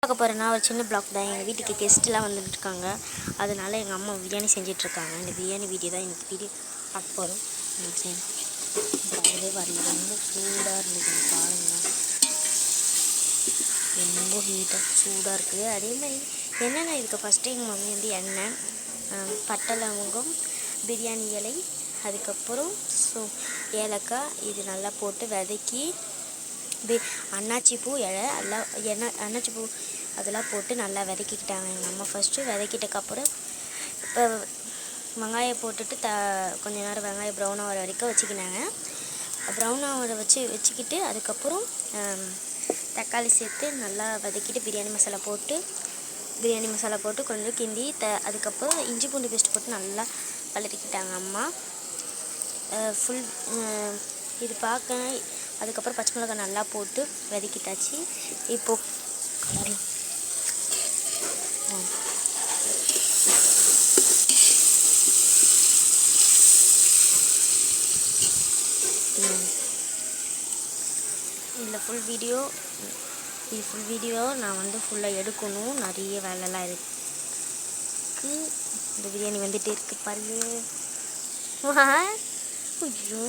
பார்க்க போகிறேன்னா ஒரு சின்ன பிளாக் தான். எங்கள் வீட்டுக்கு கெஸ்ட்லாம் வந்துட்டுருக்காங்க, அதனால எங்கள் அம்மா பிரியாணி செஞ்சிட்ருக்காங்க. இந்த பிரியாணி வீடியோ தான் எனக்கு வீடியோ பார்க்க போகிறோம். காலையிலே வரல, ரொம்ப சூடாக இருந்தது பாருங்கள், ரொம்ப ஹீட்டாக சூடாக இருக்குது. அதே மாதிரி என்னென்ன இதுக்கு ஃபஸ்ட்டு எங்கள் மம்மி வந்து எண்ணெய், பட்டை லவங்கம், பிரியாணி இலை, அதுக்கப்புறம் ஏலக்காய் இது நல்லா போட்டு வதக்கி அன்னாச்சி பூ இலை எல்லாம் அன்னாச்சி பூ அதெல்லாம் போட்டு நல்லா வதக்கிக்கிட்டாங்க எங்கள் அம்மா. ஃபஸ்ட்டு வதக்கிட்டக்கப்புறம் இப்போ வெங்காயம் போட்டுட்டு கொஞ்ச நேரம் வெங்காயம் ப்ரௌன் ஆகிற வரைக்கும் வச்சுக்கினாங்க. ப்ரௌன் ஆகிற வச்சுக்கிட்டு அதுக்கப்புறம் தக்காளி சேர்த்து நல்லா வதக்கிட்டு பிரியாணி மசாலா போட்டு கொஞ்சம் கிண்டி அதுக்கப்புறம் இஞ்சி பூண்டு பேஸ்ட் போட்டு நல்லா வளர்த்திக்கிட்டாங்க அம்மா. ஃபுல் இது பார்க்க அதுக்கப்புறம் பச்சை மிளகாய் நல்லா போட்டு வதக்கிட்டாச்சு. இப்போது இந்த ஃபுல் வீடியோ நான் வந்து ஃபுல்லாக எடுக்கணும், நிறைய வேலைலாம் இருக்குது. இந்த பிரியாணி வந்துட்டு இருக்குது பாருங்க. ஐயோ